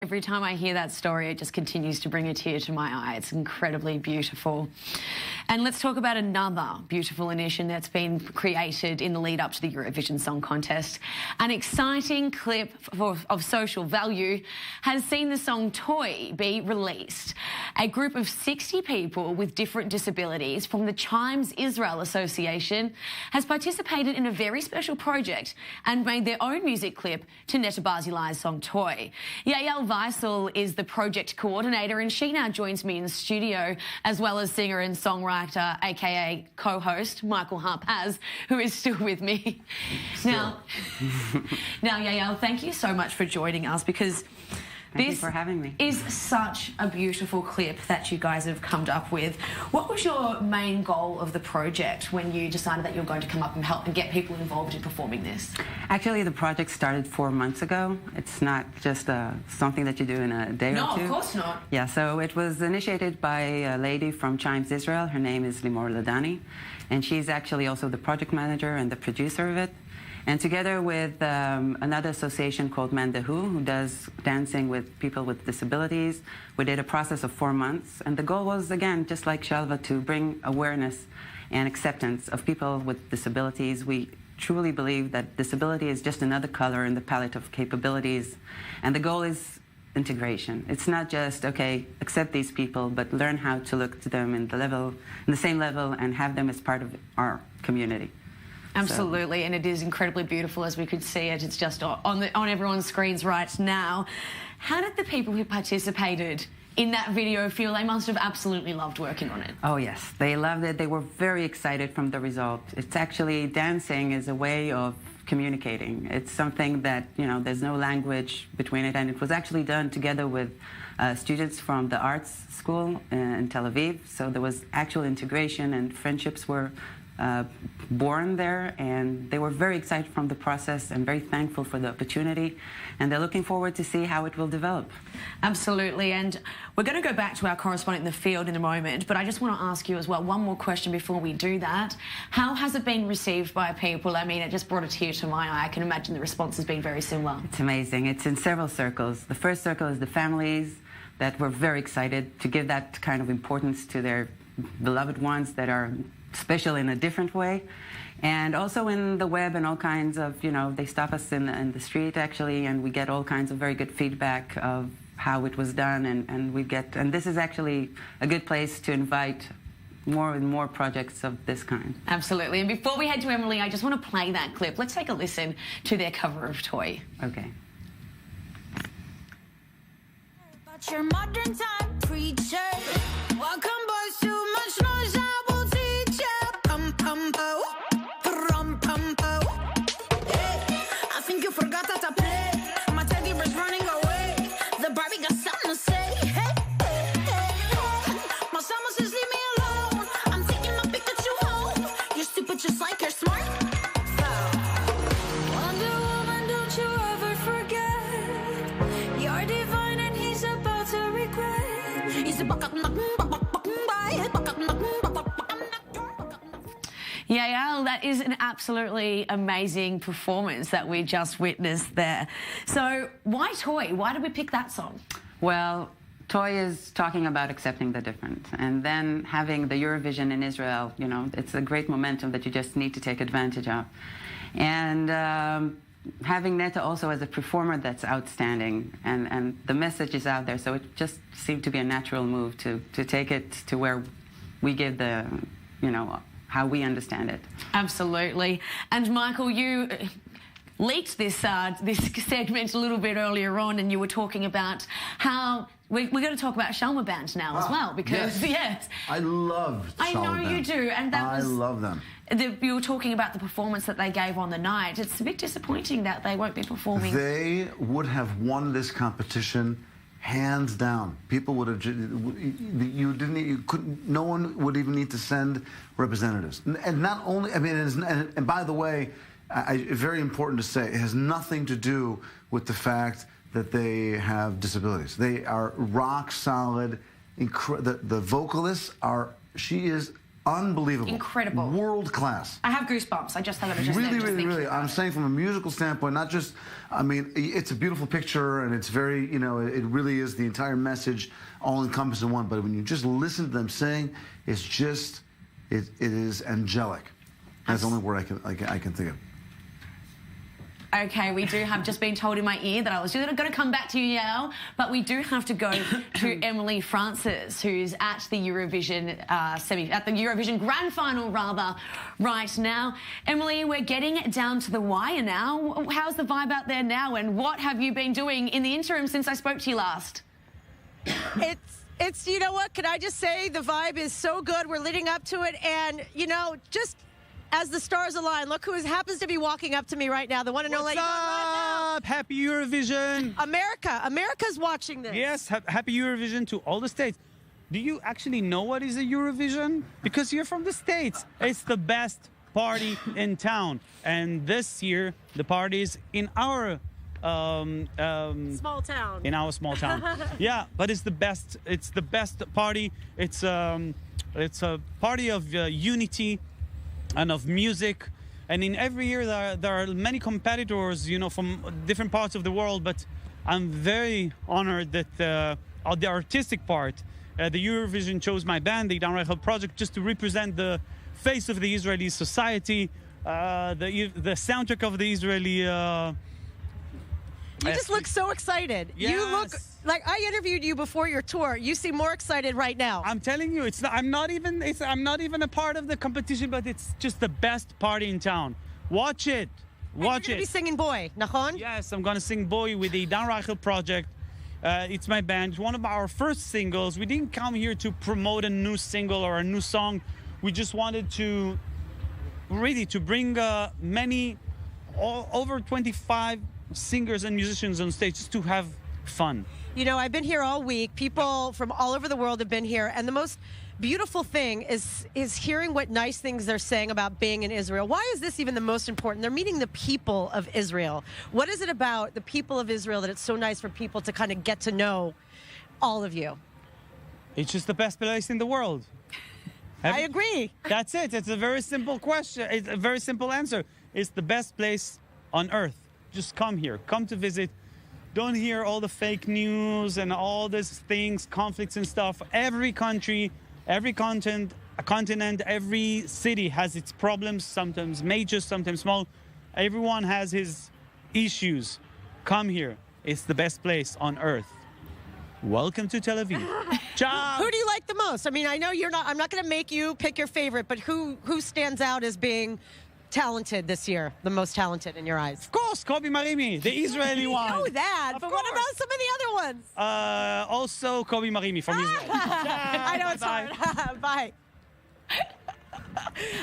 Every time I hear that story, it just continues to bring a tear to my eye. It's incredibly beautiful. And let's talk about another beautiful initiative that's been created in the lead up to the Eurovision Song Contest. An exciting clip of social value has seen the song Toy be released. A group of 60 people with different disabilities from the Chimes Israel Association has participated in a very special project and made their own music clip to Netta Barzilai's song Toy. Vizel is the project coordinator, and she now joins me in the studio, as well as singer and songwriter, aka co-host Michael Harpaz, who is still with me. Now, Yael, thank you so much for joining us, because Thank you for having me. Is such a beautiful clip that you guys have come up with. What was your main goal of the project when you decided that you were going to come up and help and get people involved in performing this? Actually, the project started 4 months ago. It's not just something that you do in a day or two. No, of course not. Yeah, so it was initiated by a lady from Chimes Israel. Her name is Limor Ladani, and she's actually also the project manager and the producer of it. And together with another association called Dahuu, who does dancing with people with disabilities, we did a process of 4 months. And the goal was, again, just like Shalva, to bring awareness and acceptance of people with disabilities. We truly believe that disability is just another color in the palette of capabilities. And the goal is integration. It's not just, okay, accept these people, but learn how to look to them in the same level and have them as part of our community. Absolutely, and it is incredibly beautiful, as we could see it. It's just on everyone's screens right now. How did the people who participated in that video feel? They must have absolutely loved working on it. Oh yes, they loved it. They were very excited from the result. It's actually, dancing is a way of communicating. It's something that, you know, there's no language between it, and it was actually done together with students from the arts school in Tel Aviv. So there was actual integration, and friendships were born there, and they were very excited from the process and very thankful for the opportunity, and they're looking forward to see how it will develop. Absolutely, and we're going to go back to our correspondent in the field in a moment, but I just want to ask you as well one more question before we do that. How has it been received by people? I mean, it just brought a tear to my eye. I can imagine the response has been very similar. It's amazing. It's in several circles. The first circle is the families that were very excited to give that kind of importance to their beloved ones that are special in a different way. And also in the web and all kinds of, you know, they stop us in the street actually, and we get all kinds of very good feedback of how it was done, and this is actually a good place to invite more and more projects of this kind. Absolutely. And before we head to Emily, I just want to play that clip. Let's take a listen to their cover of Toy. Okay. But your modern time preacher, welcome boys, too much noise, I will teach ya. Pum pum po, rum pum po. Hey, I think you forgot how to play. My teddy bear's running away. The Barbie got something to say. Hey, hey, hey, hey. My summer says leave me alone. I'm taking my Pikachu home. You're stupid just like you're smart. Wonder Woman, don't you ever forget. You're divine and he's about to regret. He's a Yael, that is an absolutely amazing performance that we just witnessed there. So why Toy? Why did we pick that song? Well, Toy is talking about accepting the different, and then having the Eurovision in Israel, you know, it's a great momentum that you just need to take advantage of. And having Netta also as a performer that's outstanding, and the message is out there, so it just seemed to be a natural move to take it to where we give the, you know, how we understand it. Absolutely. And Michael, you leaked this segment a little bit earlier on, and you were talking about how we're going to talk about Shalma Band now as well, because yes, I love Shalma I know Band. you do, and that was, I love them. You were talking about the performance that they gave on the night. It's a bit disappointing that they won't be performing. They would have won this competition hands down. People would have, no one would even need to send representatives. And not only, I mean, and by the way, very important to say, it has nothing to do with the fact that they have disabilities. They are rock solid. The vocalists are, she is unbelievable. Incredible. World class. I have goosebumps. I just have it. Really. I'm saying from a musical standpoint, not just, I mean, it's a beautiful picture and it's very, you know, it really is the entire message all encompassed in one. But when you just listen to them sing, it's just, it is angelic. That's the only word I can think of. Okay, we do have just been told in my ear that I was going to come back to you now, but we do have to go to Emily Francis, who's at the Eurovision Eurovision Grand Final right now. Emily, we're getting down to the wire now. How's the vibe out there now, and what have you been doing in the interim since I spoke to you last? It's you know what? Can I just say the vibe is so good. We're leading up to it, and you know, just as the stars align, look who happens to be walking up to me right now, the one and only. What's up? Happy Eurovision. America's watching this. Yes, happy Eurovision to all the states. Do you actually know what is a Eurovision? Because you're from the States. It's the best party in town. And this year, the party is in our small town. In our small town. Yeah, but it's the best. It's the best party. It's a party of unity and of music, and in every year there are many competitors, you know, from different parts of the world. But I'm very honored that the artistic part, the Eurovision chose my band, the Dahוא Project, just to represent the face of the Israeli society, the soundtrack of the Israeli. You just look so excited. Yes. You look like I interviewed you before your tour. You seem more excited right now. I'm telling you, I'm not even a part of the competition, but it's just the best party in town. Watch it. Watch You're it. You're gonna be singing Boy, Nachon? Yes, I'm gonna sing Boy with the Dahוא Project. It's my band. One of our first singles. We didn't come here to promote a new single or a new song. We just wanted to bring over 25 singers and musicians on stage just to have fun. You know, I've been here all week. People from all over the world have been here, and the most beautiful thing is hearing what nice things they're saying about being in Israel. Why is this even the most important? They're meeting the people of Israel. What is it about the people of Israel that it's so nice for people to kind of get to know all of you? It's just the best place in the world. I agree. That's it. It's a very simple question. It's a very simple answer. It's the best place on earth. Just come here. Come to visit. Don't hear all the fake news and all these things, conflicts and stuff. Every country, every continent, every city has its problems, sometimes major, sometimes small. Everyone has his issues. Come here. It's the best place on earth. Welcome to Tel Aviv. Ciao. Who do you like the most? I mean, I know I'm not going to make you pick your favorite, but who stands out as being talented this year, the most talented in your eyes? Of course, Kobi Marimi, the Israeli one. I know that, but what about some of the other ones? Also Kobi Marimi from Israel. I know it's hard. Bye.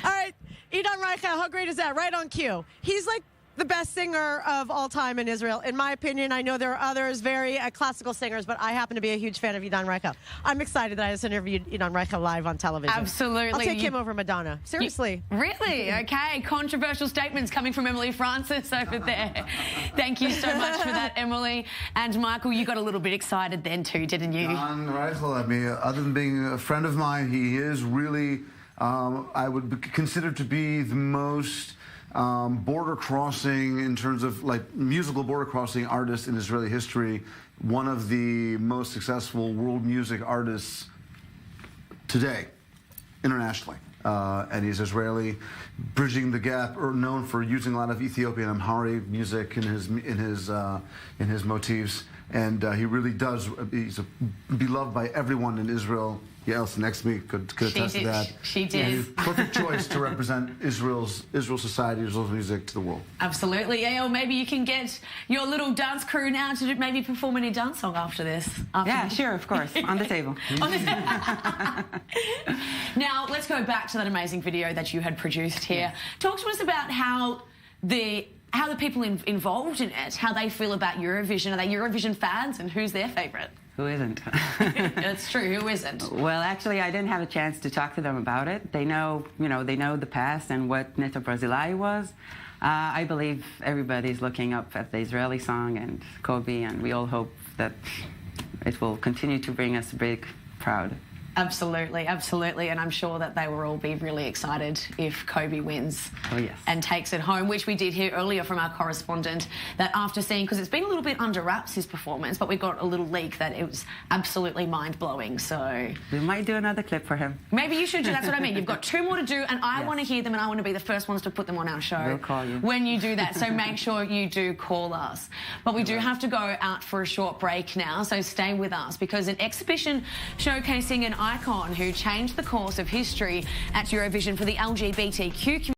All right, Idan Reichel, how great is that? Right on cue. He's like the best singer of all time in Israel. In my opinion, I know there are others, very classical singers, but I happen to be a huge fan of Idan Reichel. I'm excited that I just interviewed Idan Reichel live on television. Absolutely. I'll take him over Madonna. Seriously. Really? Okay. Controversial statements coming from Emily Francis over there. Thank you so much for that, Emily. And Michael, you got a little bit excited then too, didn't you? Idan Reichel, I mean, other than being a friend of mine, he is really, I would consider to be the most border crossing, in terms of like musical border crossing artist in Israeli history, one of the most successful world music artists today, internationally. And he's Israeli, bridging the gap, or known for using a lot of Ethiopian Amharic music in his motifs. And he really does. He's beloved by everyone in Israel. Yael next to me could attest to that. She did. He's perfect choice to represent Israel's society, Israel's music to the world. Absolutely. Yael, maybe you can get your little dance crew now to maybe perform a new dance song after this. Yeah, sure, of course. On the table. Now, let's go back to that amazing video that you had produced here. Talk to us about how the people involved in it, how they feel about Eurovision. Are they Eurovision fans, and who's their favourite? Who isn't? It's true. Who isn't? Well, actually, I didn't have a chance to talk to them about it. They know, they know the past and what Neto Barzilai was. I believe everybody's looking up at the Israeli song and Kobe, and we all hope that it will continue to bring us big, proud. Absolutely, absolutely. And I'm sure that they will all be really excited if Kobe wins and takes it home, which we did hear earlier from our correspondent, that after seeing, because it's been a little bit under wraps, his performance, but we got a little leak that it was absolutely mind-blowing. So we might do another clip for him. Maybe you should do. That's what I mean. You've got 2 more to do, and I want to hear them, and I want to be the first ones to put them on our show. We'll call you. When you do that, so make sure you do call us. But we do have to go out for a short break now, so stay with us, because an exhibition showcasing an icon who changed the course of history at Eurovision for the LGBTQ community